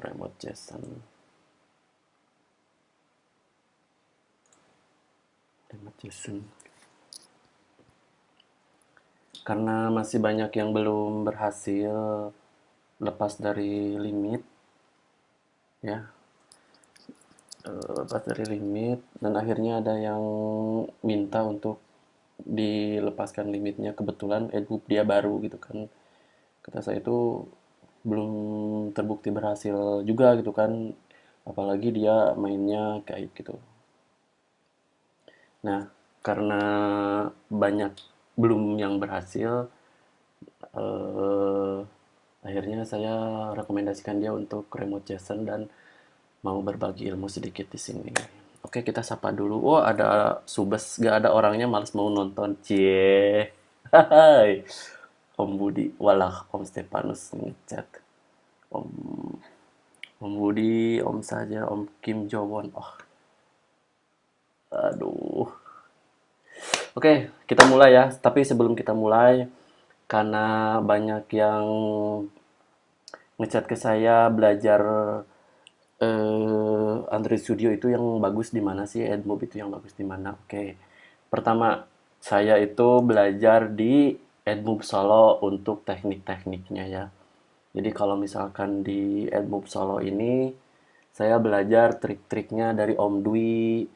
remote JSON. Remote JSON. Karena masih banyak yang belum berhasil lepas dari limit, ya, lepas dari limit, dan akhirnya ada yang minta untuk dilepaskan limitnya. Kebetulan Edgub dia baru gitu kan, kata saya itu belum terbukti berhasil juga gitu kan, apalagi dia mainnya kayak gitu. Nah, karena banyak belum yang berhasil, eh, akhirnya saya rekomendasikan dia untuk remote JSON dan mau berbagi ilmu sedikit di sini. Oke, kita sapa dulu. Oh, ada Subes, gak ada orangnya, males mau nonton. Cie. Hai. Om Budi, walah Om Stefanus ngechat. Om Om Budi, Om saja, Om Kim Jowon. Oh, aduh. Oke, kita mulai ya. Tapi sebelum kita mulai, karena banyak yang ngechat ke saya belajar Android Studio itu yang bagus di mana sih? AdMob itu yang bagus di mana? Oke. Pertama, saya itu belajar di AdMob Solo untuk teknik-tekniknya ya. Jadi kalau misalkan di AdMob Solo ini saya belajar trik-triknya dari Om Dwi,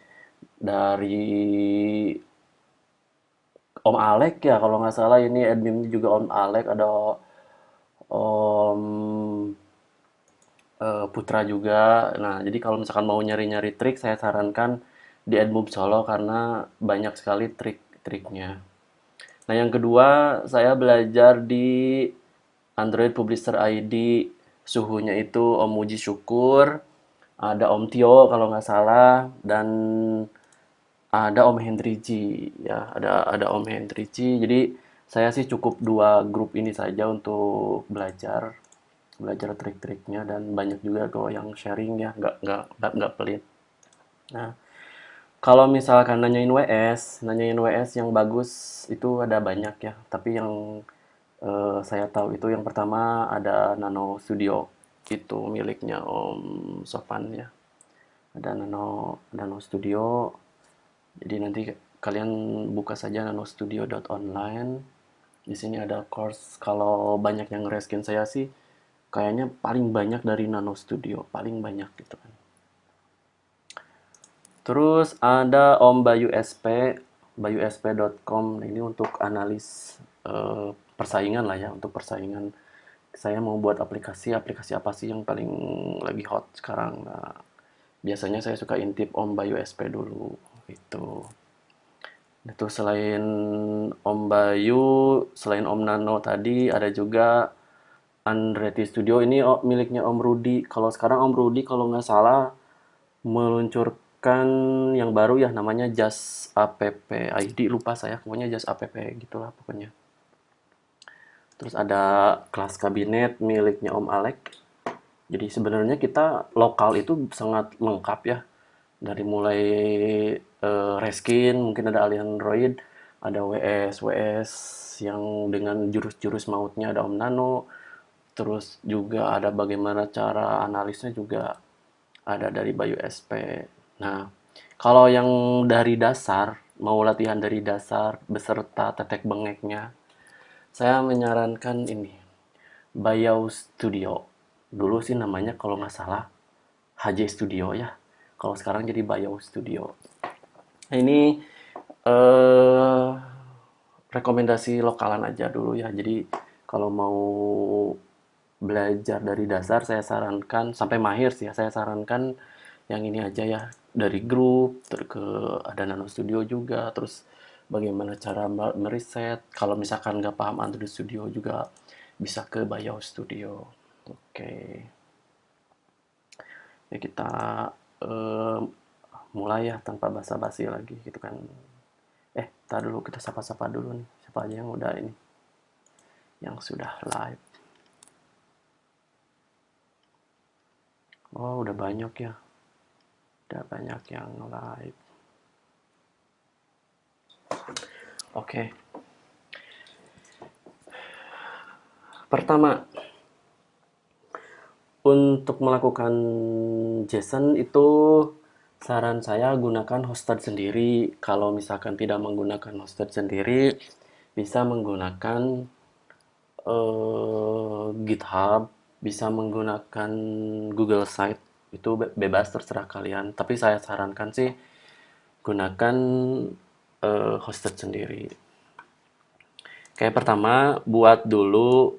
dari Om Alek ya kalau nggak salah, ini adminnya juga Om Alek, ada Om Putra juga. Nah, jadi kalau misalkan mau nyari-nyari trik, saya sarankan di AdMob Solo karena banyak sekali trik-triknya. Nah, yang kedua, saya belajar di Android Publisher ID. Suhunya itu Om Muji Syukur, ada Om Tio kalau nggak salah, dan ada Om Hendriji ya, ada Om Hendriji. Jadi saya sih cukup dua grup ini saja untuk belajar belajar trik-triknya, dan banyak juga kok yang sharing ya, nggak pelit. Nah, kalau misalkan nanyain WS yang bagus itu ada banyak ya, tapi yang saya tahu itu yang pertama ada Nano Studio, itu miliknya Om Sofan ya. Ada Nano Studio. Jadi nanti kalian buka saja nanostudio.online. Di sini ada course. Kalau banyak yang reskin saya sih, kayaknya paling banyak dari Nano Studio, paling banyak gitu kan. Terus ada Om Bayu SP, bayusp.com. Ini untuk analis persaingan lah ya, untuk persaingan. Saya mau buat aplikasi apa sih yang paling lagi hot sekarang. Nah, biasanya saya suka intip Om Bayu SP dulu itu. Itu selain Om Bayu, selain Om Nano tadi, ada juga Andretti Studio. Ini miliknya Om Rudi. Kalau sekarang Om Rudi kalau nggak salah meluncurkan yang baru ya, namanya Just App ID, lupa saya, pokoknya Just App gitulah pokoknya. Terus ada kelas kabinet miliknya Om Alek. Jadi sebenarnya kita lokal itu sangat lengkap ya. Dari mulai reskin, mungkin ada alien Android, ada WS yang dengan jurus-jurus mautnya ada Om Nano, terus juga ada bagaimana cara analisnya juga ada dari Bayu SP. Nah, kalau yang dari dasar, mau latihan dari dasar beserta tetek bengeknya, saya menyarankan ini, Bayau Studio. Dulu sih namanya kalau nggak salah HJ Studio ya. Kalau sekarang jadi Bayau Studio. Nah, ini eh rekomendasi lokalan aja dulu ya. Jadi kalau mau belajar dari dasar, saya sarankan sampai mahir sih ya, saya sarankan yang ini aja ya, dari grup ke ada Nano Studio juga. Terus bagaimana cara meriset, kalau misalkan nggak paham Android Studio juga bisa ke Bayau Studio. Oke, ya kita eh, mulai ya tanpa basa-basi lagi gitu kan. Tar dulu, kita sapa-sapa dulu nih. Siapa aja yang udah ini, yang sudah live. Oh, udah banyak ya. Udah banyak yang live. Oke. Pertama, Untuk melakukan JSON itu saran saya gunakan hosted sendiri. Kalau misalkan tidak menggunakan hosted sendiri, bisa menggunakan GitHub, bisa menggunakan Google Site. Itu bebas terserah kalian. Tapi saya sarankan sih gunakan hosted sendiri. Kayak pertama buat dulu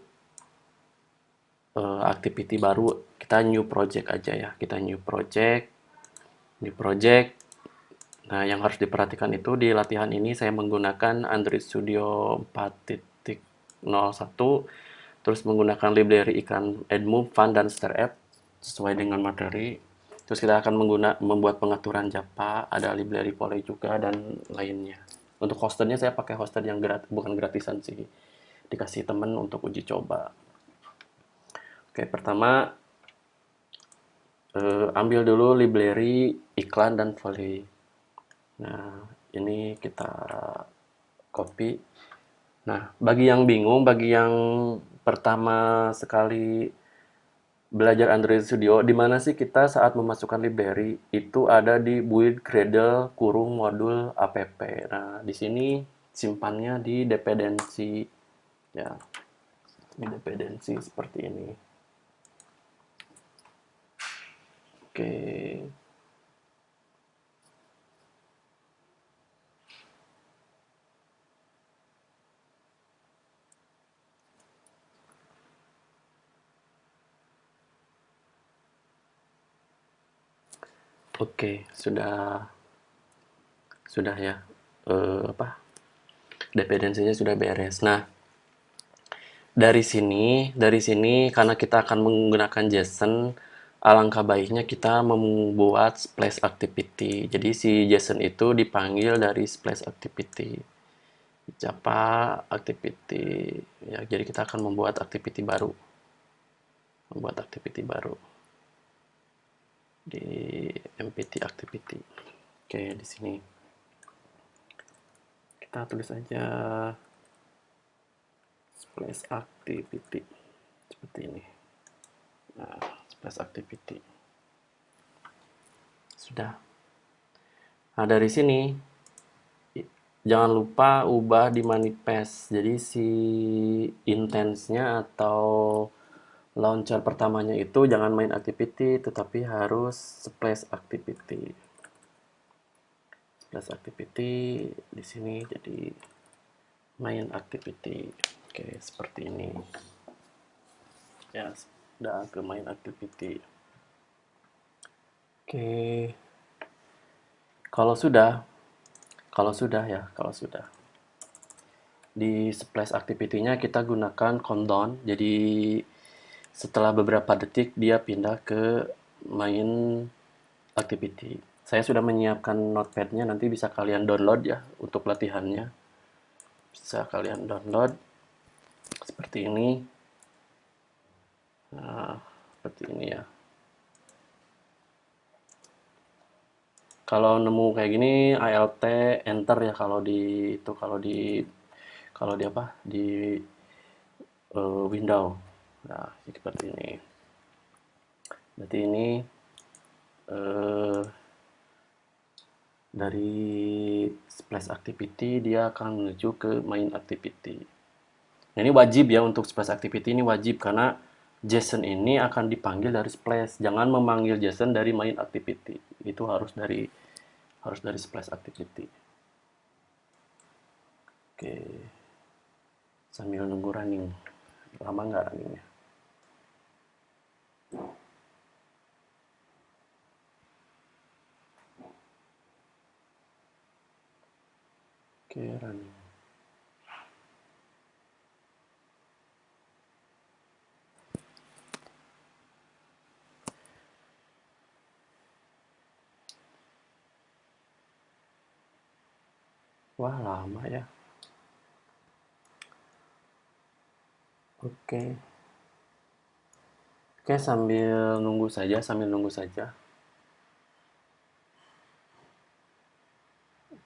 activity baru, kita new project aja ya. Kita new project. Nah, yang harus diperhatikan itu di latihan ini saya menggunakan Android Studio 4.01, terus menggunakan library iklan AdMove, Fun, dan Star App sesuai dengan materi. Terus kita akan membuat pengaturan Java, ada library Polly juga, dan lainnya. Untuk hosternya saya pakai hoster yang bukan gratisan sih, dikasih temen untuk uji coba. Oke, pertama ambil dulu library iklan dan volley. Nah, ini kita copy. Nah, bagi yang bingung, bagi yang pertama sekali belajar Android Studio, di mana sih kita saat memasukkan library? Itu ada di build Gradle kurung modul app. Nah, di sini simpannya di dependensi ya, di dependensi seperti ini. Oke. Oke, sudah ya. Apa? Dependensinya sudah beres. Nah, dari sini karena kita akan menggunakan JSON, alangkah baiknya kita membuat splash activity. Jadi si JSON itu dipanggil dari splash activity. Java activity. Ya, jadi kita akan membuat activity baru. Di MPT activity. Oke, di sini kita tulis aja splash activity seperti ini. Nah, splash activity sudah. Nah, dari sini jangan lupa ubah di manifest. Jadi si intensnya atau launcher pertamanya itu jangan main activity, tetapi harus splash activity. Splash activity di sini jadi main activity. Oke, seperti ini. Ya, sudah ke main activity. Oke. Kalau sudah di splash activity-nya kita gunakan countdown. Jadi setelah beberapa detik dia pindah ke main activity. Saya sudah menyiapkan notepad-nya, nanti bisa kalian download ya untuk latihannya. Bisa kalian download seperti ini. Nah, seperti ini ya. Kalau nemu kayak gini, ALT enter ya kalau di apa? Di window. Nah, seperti ini. Berarti ini eh, dari splash activity dia akan menuju ke main activity. Nah, ini wajib ya, untuk splash activity ini wajib karena JSON ini akan dipanggil dari splash. Jangan memanggil JSON dari main activity. Itu harus dari splash activity. Oke, sambil nunggu running. Lama nggak runningnya? Oke, running. Wah, lama ya. Oke. Oke, sambil nunggu saja.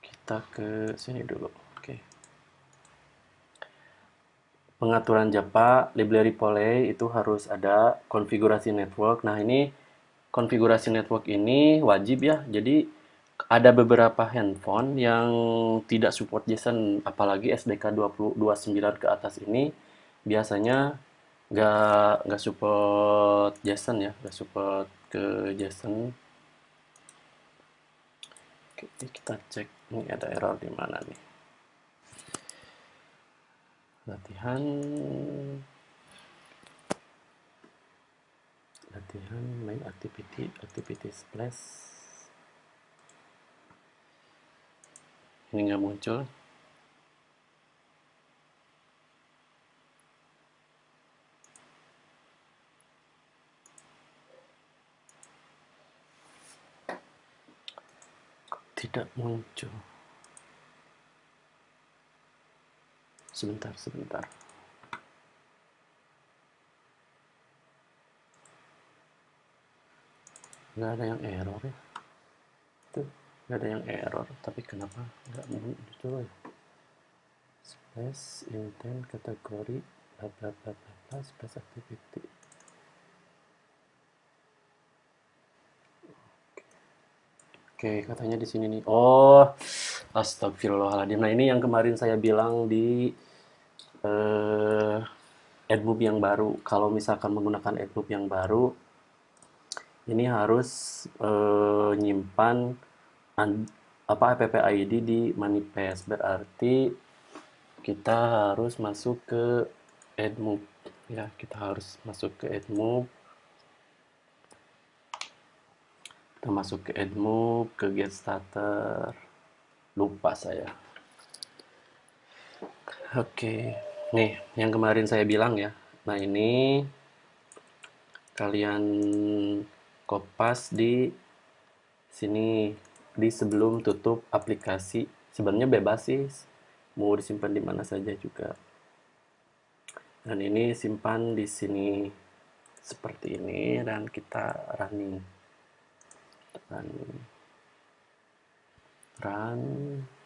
Kita ke sini dulu. Oke. pengaturan Japa, library Poley itu harus ada konfigurasi network. Nah, ini konfigurasi network ini wajib ya. Jadi ada beberapa handphone yang tidak support JSON, apalagi SDK 2029 ke atas ini biasanya nggak support JSON ya, nggak support ke JSON. Oke, kita cek ini ada error di mana nih. Latihan main activity splash ini nggak muncul. Tidak muncul. Sebentar. Nggak ada yang error ya. Tuh, nggak ada yang error. Tapi kenapa nggak muncul ya? Space, intent, kategori, bla bla bla bla bla, space activity. Oke, katanya di sini nih. Oh, astagfirullahaladzim. Nah, ini yang kemarin saya bilang di AdMob yang baru. Kalau misalkan menggunakan AdMob yang baru, ini harus nyimpan app ID di manifest. Berarti kita harus masuk ke AdMob. Ya, kita harus masuk ke AdMob. Kita masuk ke AdMob, ke Get Starter. Lupa saya. Oke, nih yang kemarin saya bilang ya. Nah, ini kalian kopas di sini di sebelum tutup aplikasi. Sebenarnya bebas sih, mau disimpan di mana saja juga. Dan ini simpan di sini seperti ini dan kita running. Run,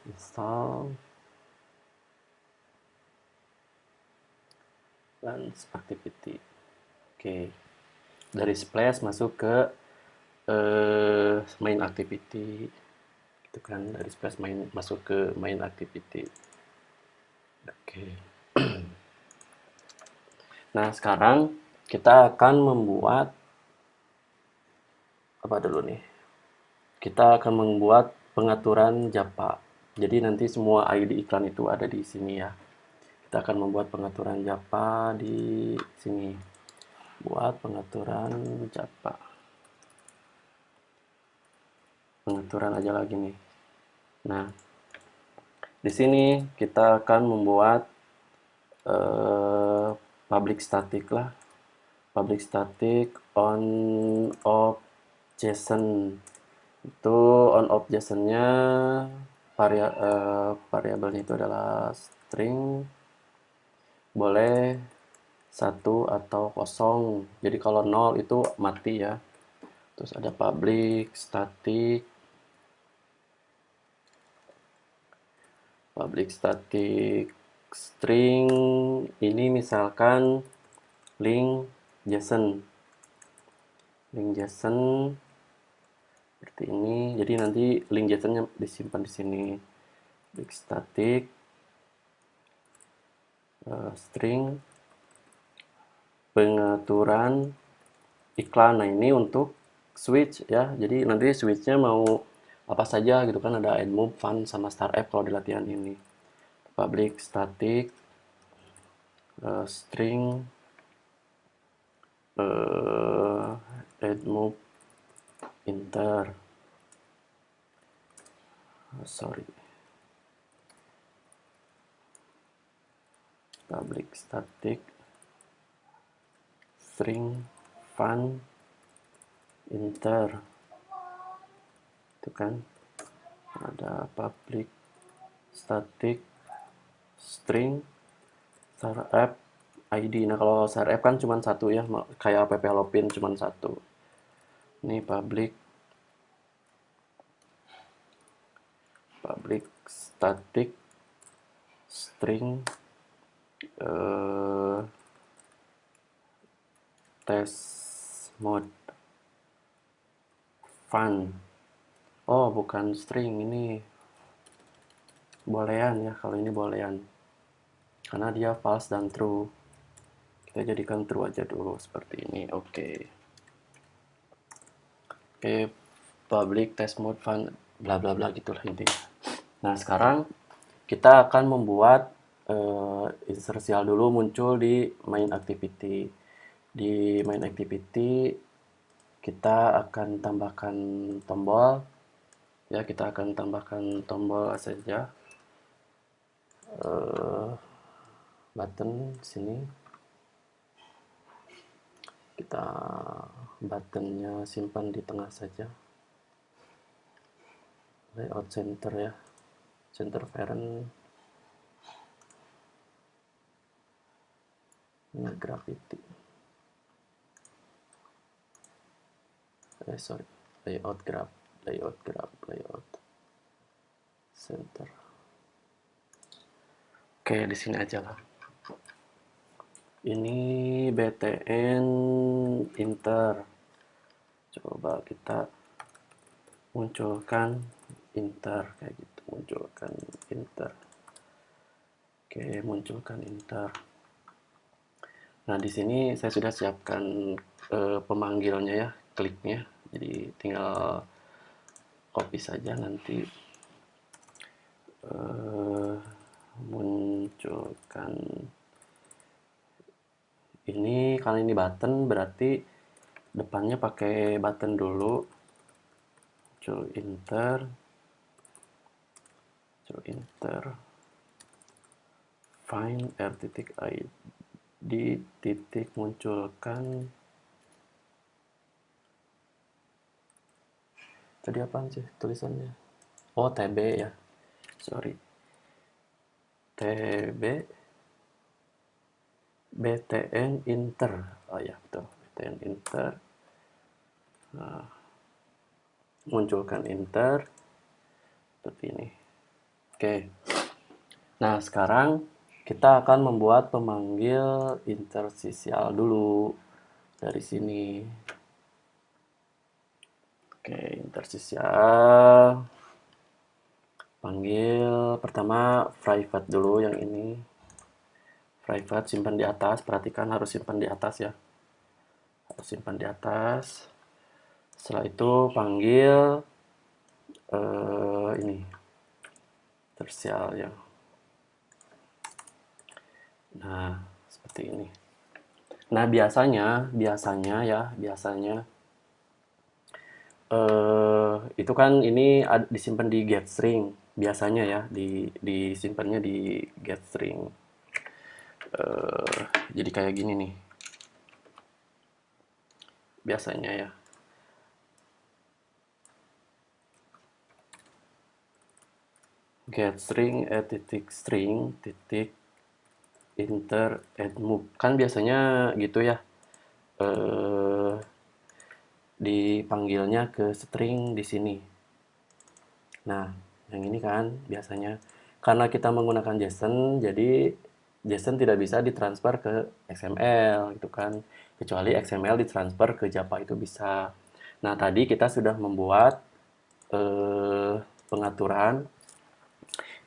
install, dan activity. Oke, dari splash masuk ke main activity. Gitu kan, dari splash masuk ke main activity. Oke. Nah, sekarang kita akan membuat apa dulu nih? Kita akan membuat pengaturan Japa. Jadi nanti semua ID iklan itu ada di sini ya. Kita akan membuat pengaturan Japa di sini. Buat pengaturan Japa. Pengaturan aja lagi nih. Nah, di sini kita akan membuat public static lah. Public static on off JSON. Itu on off JSON-nya variabelnya itu adalah string, boleh satu atau kosong. Jadi kalau 0 itu mati ya. Terus ada public static string, ini misalkan link JSON seperti ini. Jadi nanti link JSON-nya disimpan di sini. Public static string pengaturan iklan. Nah, ini untuk switch ya. Jadi nanti switchnya mau apa saja gitu kan, ada AdMob, Fun, sama Startup kalau di latihan ini. Public static string AdMob inter public static string Fun inter, itu kan ada public static string startup ID. Nah, kalau startup kan cuma satu ya, kayak app Halloween cuma satu. Ini public static string eh, test mode fun. Oh, bukan string, ini boolean ya. Kalau ini boolean, karena dia false dan true. Kita jadikan true aja dulu seperti ini. Oke. Oke, public test mode fun bla bla bla gitulah intinya. Nah, sekarang kita akan membuat insersial dulu muncul di main activity. Di main activity kita akan tambahkan tombol. Ya, kita akan tambahkan tombol saja. Button sini. Kita buttonnya simpan di tengah saja. Layout center ya. Center parent. Ini gravity. Sorry. Layout graph. Layout center. Oke, di sini aja lah. Ini btn inter. Coba kita munculkan inter kayak gitu. Munculkan inter. Oke, munculkan inter. Nah, di sini saya sudah siapkan pemanggilnya ya, kliknya. Jadi tinggal copy saja nanti. Munculkan ini, kalau ini button berarti depannya pakai button dulu. Muncul inter find r titik id titik munculkan. Tadi apaan sih tulisannya? Oh, tb ya, sorry, tb btn inter. Oh ya, betul, btn inter. Munculkan inter seperti ini. Oke. Nah, sekarang kita akan membuat pemanggil intersisial dulu dari sini. Oke, intersisial. Panggil pertama private dulu yang ini. Private simpan di atas, perhatikan harus simpan di atas ya. Harus simpan di atas. Setelah itu panggil ini tersial ya. Nah, seperti ini. Nah, biasanya itu kan ini disimpan di get string biasanya ya, disimpannya di get string. Jadi kayak gini nih biasanya ya. Get string titik string titik inter add move, kan biasanya gitu ya. Dipanggilnya ke string di sini. Nah, yang ini kan biasanya karena kita menggunakan JSON, jadi JSON tidak bisa ditransfer ke XML gitu kan. Kecuali XML ditransfer ke Java itu bisa. Nah, tadi kita sudah membuat pengaturan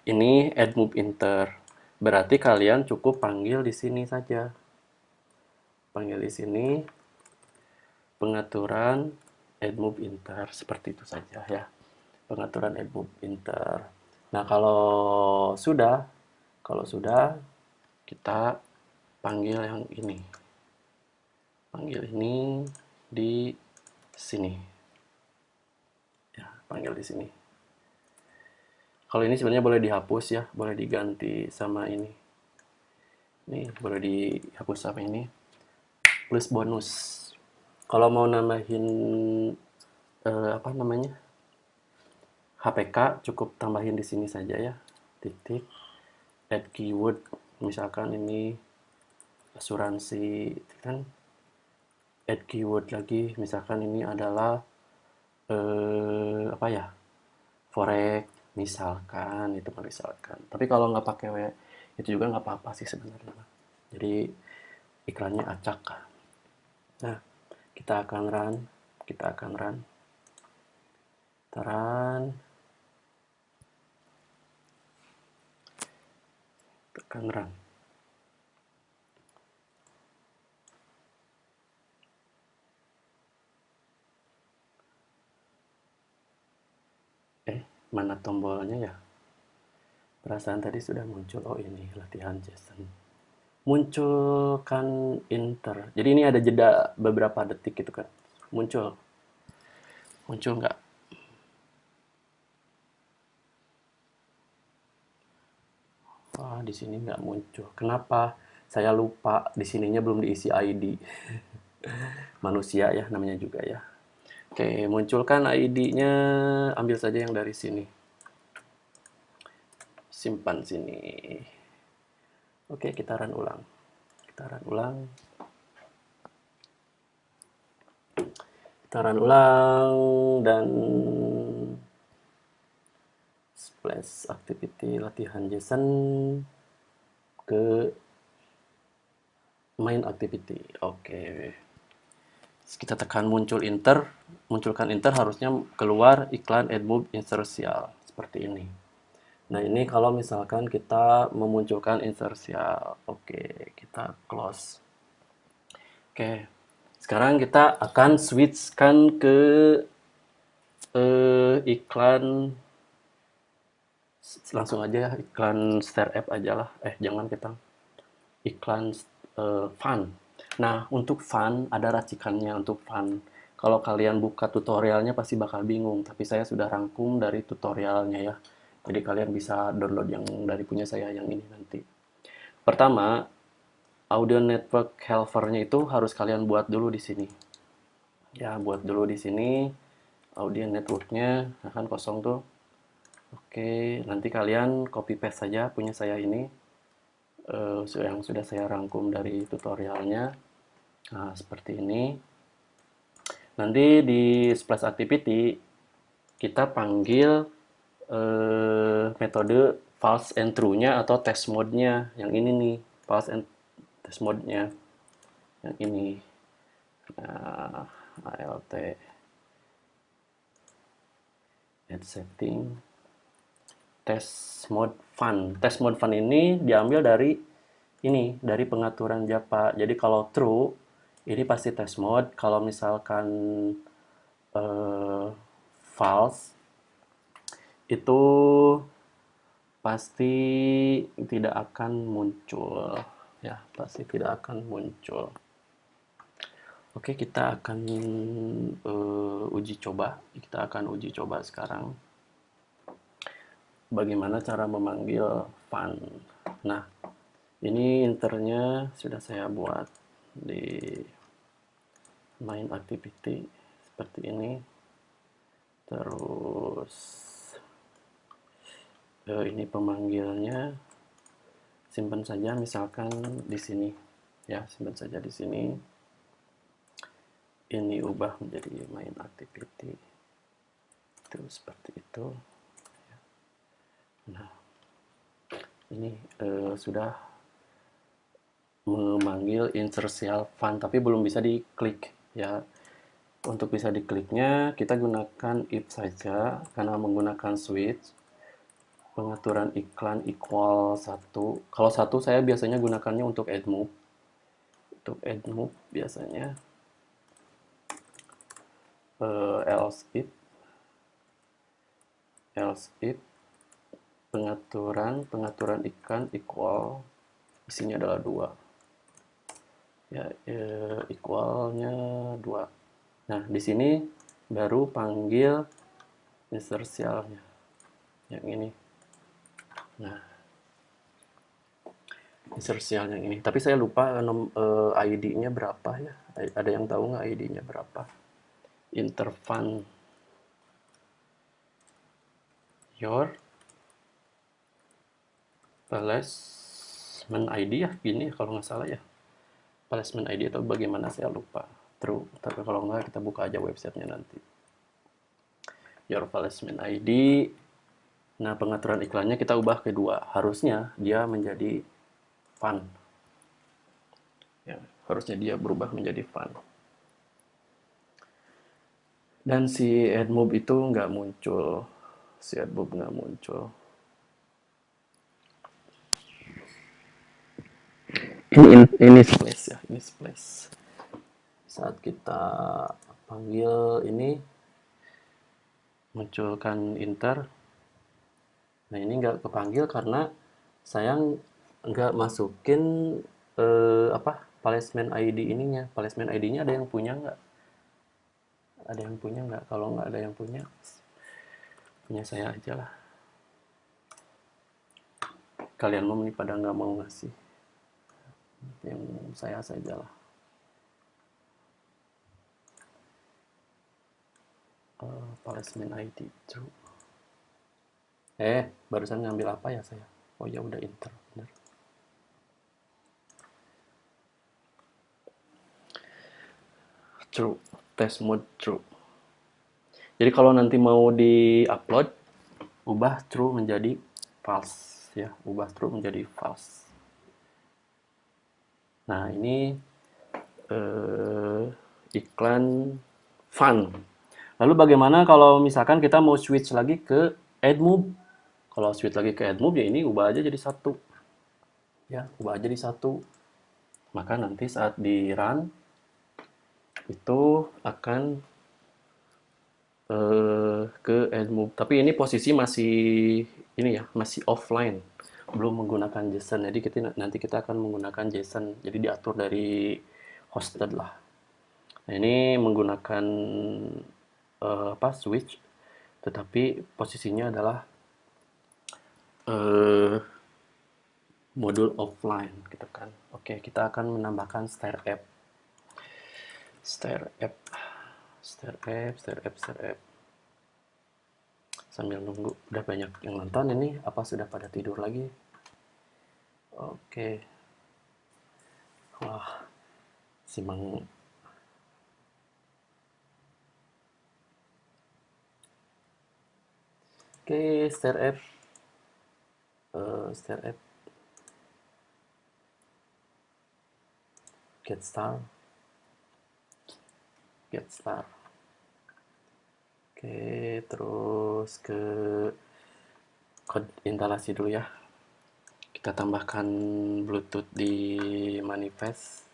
ini add move inter. Berarti kalian cukup panggil di sini saja. Panggil di sini pengaturan add move inter seperti itu saja ya. Pengaturan add move inter. Nah, kalau sudah kita panggil yang ini. Panggil ini di sini. Ya, panggil di sini. Kalau ini sebenarnya boleh dihapus ya, boleh diganti sama ini. Nih, boleh dihapus sama ini. Plus bonus. Kalau mau nambahin apa namanya? HPK cukup tambahin di sini saja ya. Titik add keyword. Misalkan ini asuransi kan, add keyword lagi, misalkan ini adalah apa ya, forex misalkan, itu misalkan. Tapi kalau nggak pakai itu juga nggak apa-apa sih sebenarnya. Jadi iklannya acak. Nah, kita akan run, tekan run. Mana tombolnya ya? Perasaan tadi sudah muncul. Oh, ini latihan JSON. Munculkan enter. Jadi ini ada jeda beberapa detik gitu kan. Muncul. Muncul nggak? Wah, di sini nggak muncul. Kenapa? Saya lupa di sininya belum diisi ID. Manusia ya namanya juga ya. Oke, munculkan ID-nya. Ambil saja yang dari sini. Simpan sini. Oke, kita run ulang. Kita run ulang. Kita run ulang dan splash activity latihan JSON ke main activity. Oke. Kita tekan munculkan enter harusnya keluar iklan AdMob insertial seperti ini. Nah, ini kalau misalkan kita memunculkan insertial. Oke, kita close. Oke. Sekarang kita akan switchkan ke iklan langsung aja iklan Star App aja lah. Jangan kita iklan fun. Nah, untuk fun ada racikannya untuk fun. Kalau kalian buka tutorialnya pasti bakal bingung, tapi saya sudah rangkum dari tutorialnya ya. Jadi kalian bisa download yang dari punya saya yang ini nanti. Pertama, audio network helpernya itu harus kalian buat dulu di sini. Ya, buat dulu di sini audio networknya akan kosong tuh. Oke, nanti kalian copy paste saja punya saya ini yang sudah saya rangkum dari tutorialnya. Nah, seperti ini. Nanti di splash activity kita panggil metode false and true-nya atau test mode-nya. Yang ini nih, false and test mode-nya. Yang ini. Nah, ALT add setting test mode fun. Test mode fun ini diambil dari ini, dari pengaturan Japa. Jadi kalau true, ini pasti test mode. Kalau misalkan false, itu pasti tidak akan muncul. Ya, pasti tidak akan muncul. Oke, kita akan uji coba. Kita akan uji coba sekarang. Bagaimana cara memanggil fun. Nah, ini internya sudah saya buat di main activity seperti ini. Terus ini pemanggilnya simpan saja misalkan di sini ya, simpan saja di sini. Ini ubah menjadi main activity. Itu seperti itu. Nah, ini sudah memanggil insertial fun tapi belum bisa diklik ya. Untuk bisa dikliknya kita gunakan if saja karena menggunakan switch. Pengaturan iklan equal 1. Kalau 1 saya biasanya gunakannya untuk AdMob. Untuk AdMob biasanya else if pengaturan iklan equal isinya adalah 2. Ya, equalnya 2. Nah, di sini baru panggil insertialnya. Yang ini. Nah, insertial yang ini. Tapi saya lupa ID-nya berapa ya. Ada yang tahu nggak ID-nya berapa? Interfund your placement ID ya, gini kalau nggak salah ya. Placement ID atau bagaimana saya lupa. True, tapi kalau nggak kita buka aja websitenya nanti. Your placement ID. Nah, pengaturan iklannya kita ubah kedua. Harusnya dia menjadi fun. ya, harusnya dia berubah menjadi fun. Dan si AdMob itu nggak muncul, ini splash ya, ini splash. Saat kita panggil ini munculkan inter. Nah ini nggak kepanggil karena saya nggak masukin placement ID ininya. Placement ID-nya ada yang punya nggak? Ada yang punya nggak? Kalau nggak ada yang punya saya aja lah. Kalian mau nih pada nggak mau ngasih, yang saya saja lah. Placement ID true. Barusan ngambil apa ya saya? Oh ya udah inter, bener. True, test mode true. Jadi kalau nanti mau di-upload, ubah true menjadi false ya, ubah true menjadi false. Nah, ini iklan fun. Lalu bagaimana kalau misalkan kita mau switch lagi ke AdMob? Kalau switch lagi ke AdMob ya ini ubah aja jadi satu. Ya, ubah aja jadi satu. Maka nanti saat di run itu akan ke AdMob. Tapi ini posisi masih ini ya, masih offline. Belum menggunakan JSON. Jadi nanti kita akan menggunakan JSON. Jadi diatur dari hosted lah. Nah, ini menggunakan switch, tetapi posisinya adalah eh, modul offline gitu kan. Oke, kita akan menambahkan stare app. Stare app. Stare app, stare app, stare app. Sambil nunggu, udah banyak yang nonton ini, apa sudah pada tidur lagi? Oke. Wah, si Mang. Oke, stare app. Stare app. Get star. Get star. Oke, terus ke kode instalasi dulu ya. Kita tambahkan Bluetooth di manifest.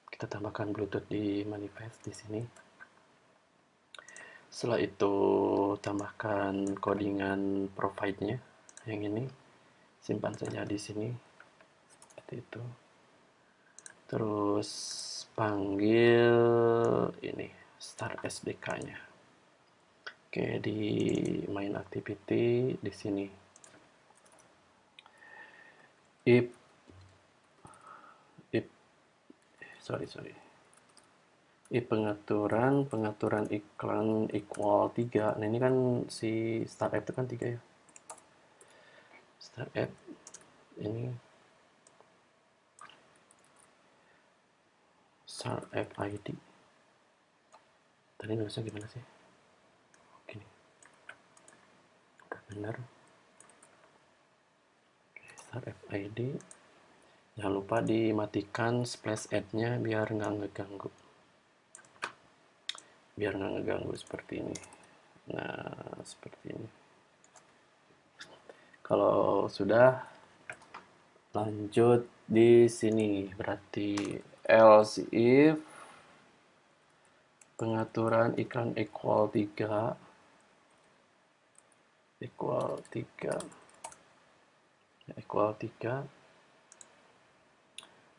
Kita tambahkan Bluetooth di manifest di sini. Setelah itu tambahkan codingan provide-nya yang ini. Simpan saja di sini. Seperti itu. Terus panggil ini start SDK-nya. Oke, di main activity di sini. If pengaturan iklan equal 3. Nah, ini kan si start app itu kan 3 ya. Start app ini start app ID. Tadi nulisnya gimana sih? Gini. Udah benar. Start app ID. Jangan lupa dimatikan splash ad-nya biar nggak ngeganggu. Seperti ini. Nah, seperti ini. Kalau sudah, lanjut di sini. Berarti else if pengaturan iklan equal 3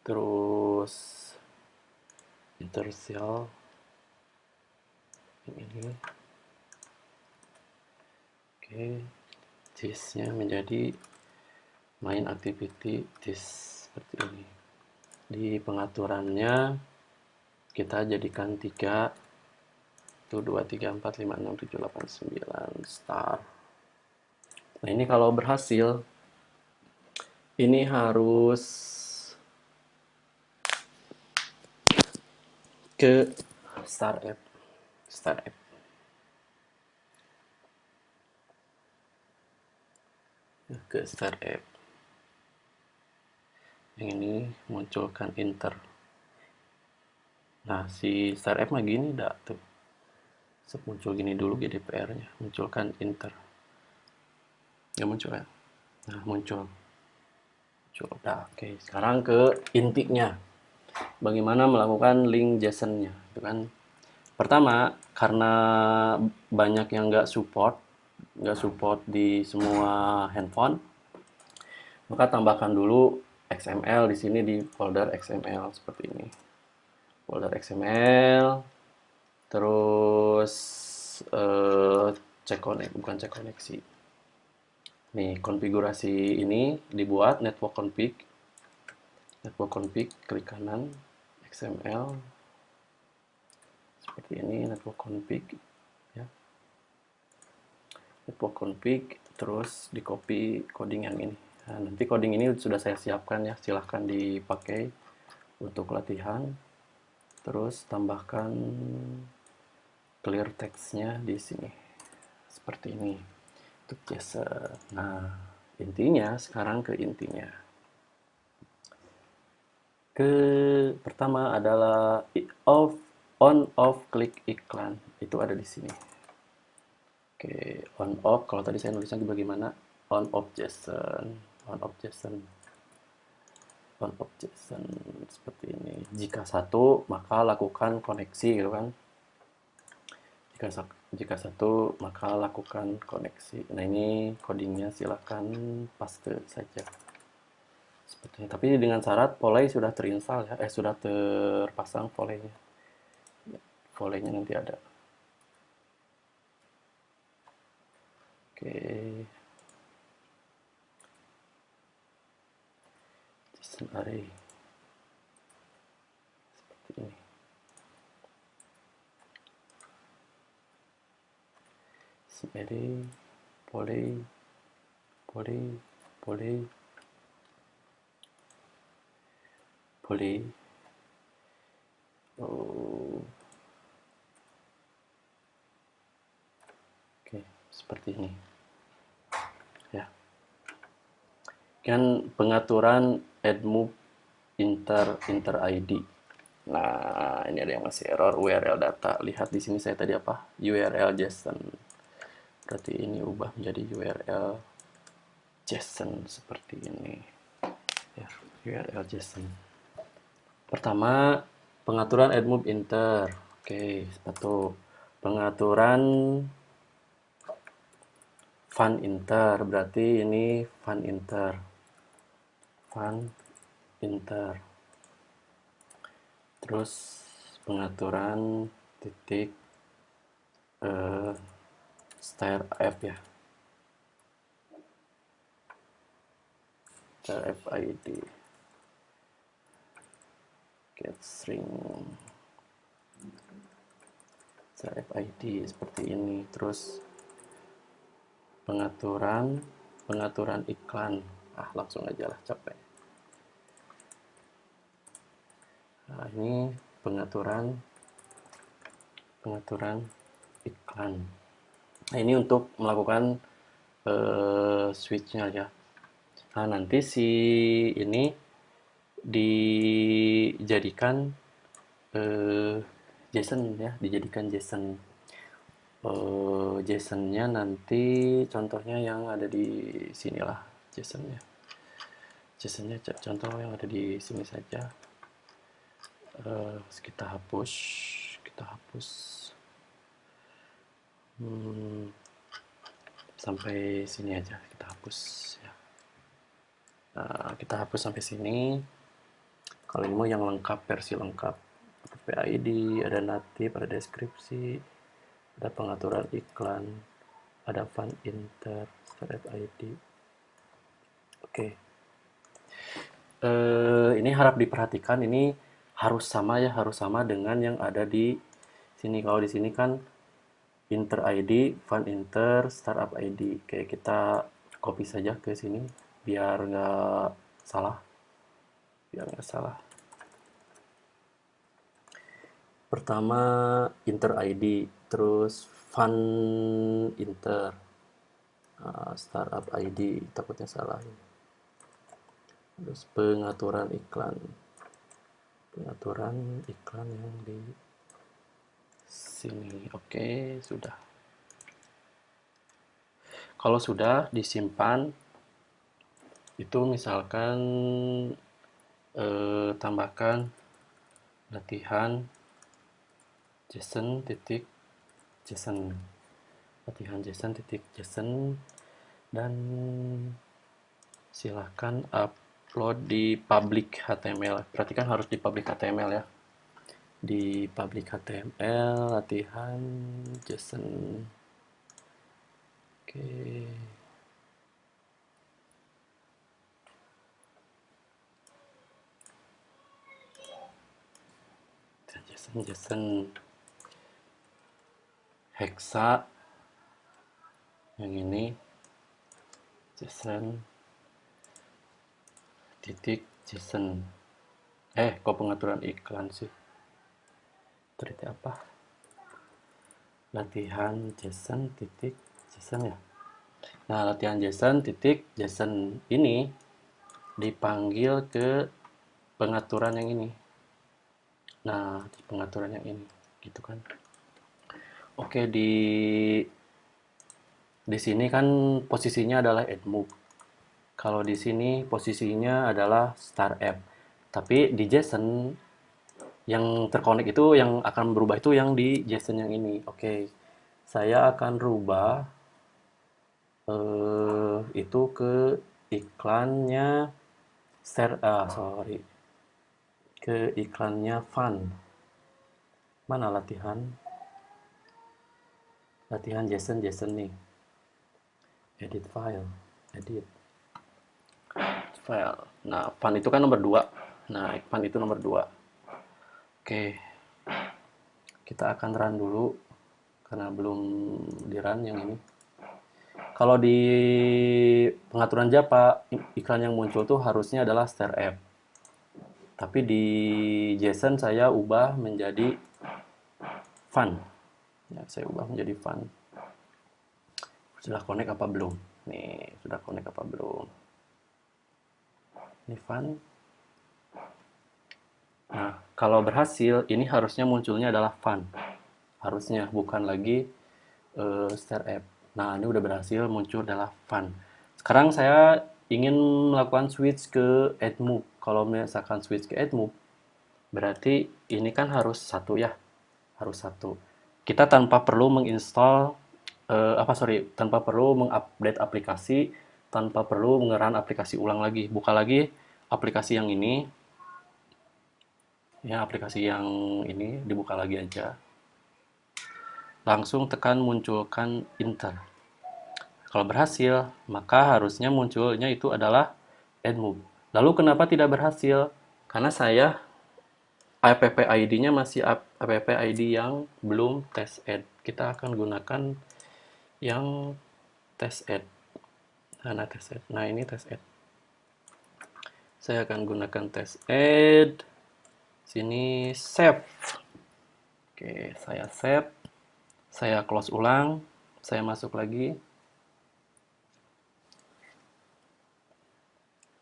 terus intercell ini. Oke, this-nya menjadi main activity this seperti ini. Di pengaturannya kita jadikan 3 1 2 3 4 5 6 7 8 9 star. Nah, ini kalau berhasil ini harus ke start app. Ke start app. yang ini munculkan inter. Nah, si startup mah gini dah tuh. Muncul gini dulu GDPR-nya, munculkan inter. Nggak muncul ya? Nah, muncul. Nah, oke. Sekarang ke intinya. Bagaimana melakukan link JSON-nya, gitu kan? Pertama, karena banyak yang nggak support di semua handphone, maka tambahkan dulu XML di sini di folder XML seperti ini. Folder XML, terus bukan cek koneksi. Nih, konfigurasi ini dibuat network config, klik kanan, XML, seperti ini, network config, ya. Network config, terus di copy coding yang ini. Nah, nanti coding ini sudah saya siapkan ya, silahkan dipakai untuk latihan. Terus tambahkan clear text-nya di sini, seperti ini. Untuk JSON. Nah, intinya, sekarang ke intinya. Pertama adalah on off klik iklan. Itu ada di sini. Oke, on off. Kalau tadi saya nulisnya bagaimana? On off JSON, on off JSON, on off JSON seperti ini. Jika satu, maka lakukan koneksi, gitu kan? Jika satu, maka lakukan koneksi. Nah, ini codingnya silahkan paste saja. Sepertinya. Tapi dengan syarat Poley sudah terinstall ya. Sudah terpasang Poley-nya. Poley-nya nanti ada. Oke. JSON array. Seperti ini. JSON array, Poley, Poley, Poley, Poley. Oh. Oke, seperti ini. Ya. Kan pengaturan add move inter ID. Nah, ini ada yang masih error URL data. Lihat di sini saya tadi apa? URL JSON. Berarti ini ubah menjadi URL JSON seperti ini. Ya, URL JSON. Pertama, pengaturan add move inter. Oke, satu. Pengaturan fun inter. Berarti ini fun inter. Fun inter. Terus pengaturan titik star f ya. Star f id. Get string. Star f id seperti ini. Terus pengaturan iklan. Langsung aja lah, capek. Nah, ini pengaturan iklan. Nah, ini untuk melakukan switch-nya ya. Nah, nanti si ini dijadikan JSON ya, dijadikan JSON. JSON-nya nanti contohnya yang ada di sinilah JSON-nya. JSON-nya contoh yang ada di sini saja. Kita hapus. Sampai sini aja kita hapus ya. Kita hapus sampai sini. Kalau ini mau yang lengkap, versi lengkap. PID, ada native, ada deskripsi, ada pengaturan iklan, ada fun inter, start ID. Oke. Ini harap diperhatikan, ini harus sama dengan yang ada di sini. Kalau di sini kan inter ID, fun inter, startup ID. Oke, kita copy saja ke sini biar nggak salah. Pertama inter ID, terus fun inter, startup ID, takutnya salah ini. Terus pengaturan iklan. Pengaturan iklan yang di sini. Oke, sudah. Kalau sudah disimpan, itu misalkan tambahkan latihan JSON titik JSON, latihan JSON titik JSON, dan silahkan upload di public HTML. Perhatikan harus di public HTML ya. Di public HTML latihan JSON. Oke. JSON hexa yang ini JSON titik JSON. Kok pengaturan iklan sih? Ternyata apa? Latihan JSON titik JSON ya. Nah, latihan JSON titik JSON ini dipanggil ke pengaturan yang ini. Nah, di pengaturan yang ini, gitu kan? Oke, di sini kan posisinya adalah add move. Kalau di sini posisinya adalah start app. Tapi di JSON yang terkonek itu yang akan berubah itu yang di JSON yang ini. Oke, saya akan rubah itu ke iklannya sorry, ke iklannya fun. Mana latihan JSON nih, edit file, edit file. Nah, fun itu kan nomor 2. Nah, fun itu nomor 2. Oke, kita akan run dulu karena belum di run yang ini. Kalau di pengaturan Java, iklan yang muncul tuh harusnya adalah start app. Tapi di JSON saya ubah menjadi fun. Ya, saya ubah menjadi fun. Sudah connect apa belum? Nih, sudah connect apa belum? Ini fun. Nah, kalau berhasil, ini harusnya munculnya adalah fun. Harusnya, bukan lagi start app. Nah, ini udah berhasil muncul adalah fun. Sekarang saya ingin melakukan switch ke add move. Kalau misalkan switch ke add move, berarti ini kan harus satu ya, harus satu. Kita tanpa perlu menginstal tanpa perlu mengupdate aplikasi, tanpa perlu mengeran aplikasi ulang lagi. Buka lagi aplikasi yang ini, ya aplikasi yang ini dibuka lagi aja. Langsung tekan munculkan enter. Kalau berhasil, maka harusnya munculnya itu adalah add move. Lalu kenapa tidak berhasil? Karena saya app ID-nya masih app ID yang belum test add. Kita akan gunakan yang test add. Nah, test add. Nah, ini test add. Saya akan gunakan test add. Sini save. Oke, saya save. Saya close ulang. Saya masuk lagi.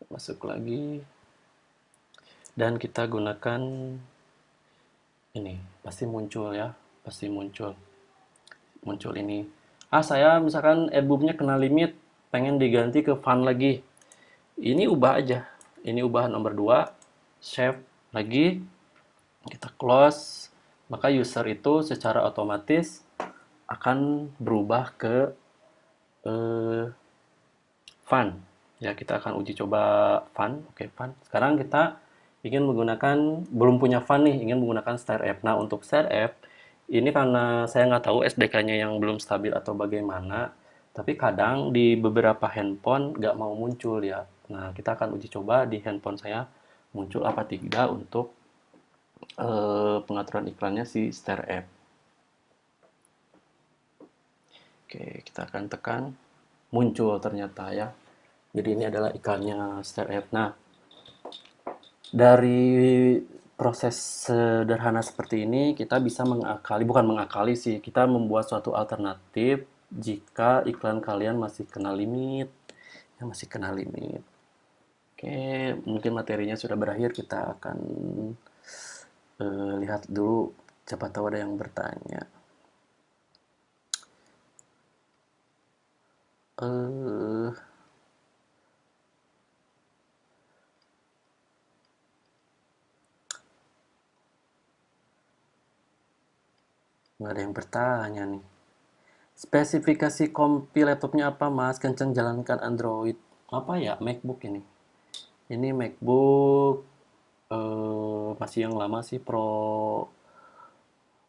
Masuk lagi. Dan kita gunakan ini. Pasti muncul ya. Pasti muncul. Muncul ini. Saya misalkan adblock-nya kena limit. Pengen diganti ke fun lagi. Ini ubah aja. Ini ubah nomor 2. Save lagi. Kita close. Maka user itu secara otomatis akan berubah ke fun. Ya, kita akan uji coba fun. Oke, fun. Sekarang kita ingin menggunakan, belum punya fun nih, ingin menggunakan start app. Nah, untuk start app, ini karena saya nggak tahu SDK-nya yang belum stabil atau bagaimana, tapi kadang di beberapa handphone nggak mau muncul ya. Nah, kita akan uji coba di handphone saya muncul apa tidak untuk pengaturan iklannya si start app. Oke, kita akan tekan muncul ternyata ya. Jadi ini adalah iklannya start app. Nah, dari proses sederhana seperti ini kita bisa bukan mengakali sih, kita membuat suatu alternatif jika iklan kalian masih kena limit. Ya, masih kena limit. Oke, mungkin materinya sudah berakhir. Kita akan lihat dulu, siapa tahu ada yang bertanya. Eh, nggak ada yang bertanya nih. Spesifikasi kompi laptopnya apa, Mas? Kenceng jalankan Android. Apa ya? MacBook ini. Ini MacBook masih yang lama sih,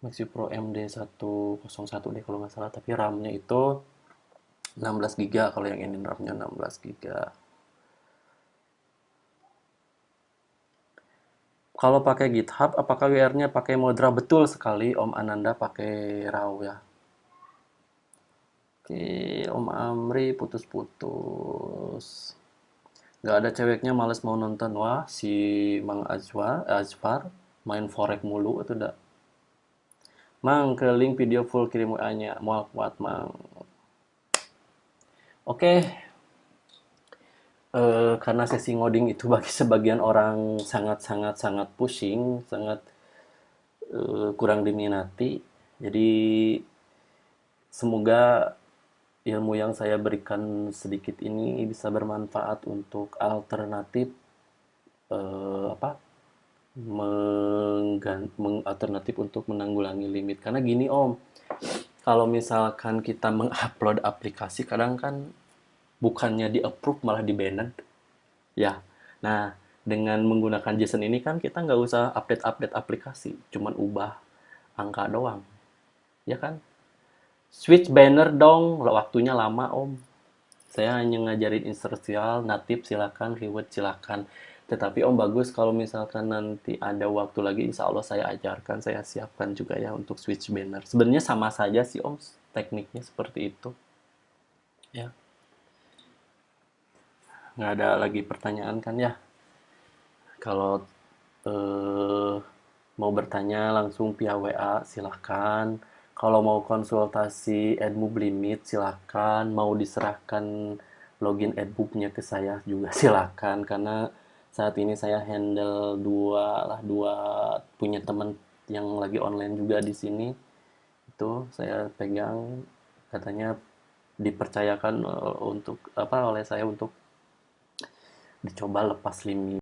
Maxi Pro MD101 deh kalau nggak salah. Tapi RAM-nya itu 16 GB, kalau yang ini RAM-nya 16 GB. Kalau pakai GitHub, apakah WR-nya pakai Modra? Betul sekali, Om Ananda pakai RAW ya. Oke, Om Amri putus-putus. Nggak ada ceweknya, males mau nonton. Wah, si Mang Azfar main forek mulu itu dah. Mang, ke link video full kirim WA-nya. Mual kuat, Mang. Oke, karena sesi ngoding itu bagi sebagian orang sangat sangat sangat pusing, sangat kurang diminati. Jadi semoga ilmu yang saya berikan sedikit ini bisa bermanfaat untuk alternatif apa alternatif untuk menanggulangi limit. Karena gini Om, kalau misalkan kita mengupload aplikasi, kadang kan bukannya di approve malah di banned ya. Nah, dengan menggunakan JSON ini kan kita nggak usah update-update aplikasi, cuman ubah angka doang, ya kan? Switch banner dong, waktunya lama Om. Saya hanya ngajarin instruksial, native silakan, reward silakan. Tetapi Om bagus kalau misalkan nanti ada waktu lagi, insya Allah saya ajarkan, saya siapkan juga ya untuk switch banner. Sebenarnya sama saja sih Om, tekniknya seperti itu. Ya, nggak ada lagi pertanyaan kan ya? Kalau eh, mau bertanya langsung via WA silahkan. Kalau mau konsultasi AdMob Limit silahkan. Mau diserahkan login AdMob-nya ke saya juga silahkan. Karena saat ini saya handle dua punya teman yang lagi online juga di sini. Itu saya pegang, katanya dipercayakan untuk apa oleh saya untuk dicoba lepas limit.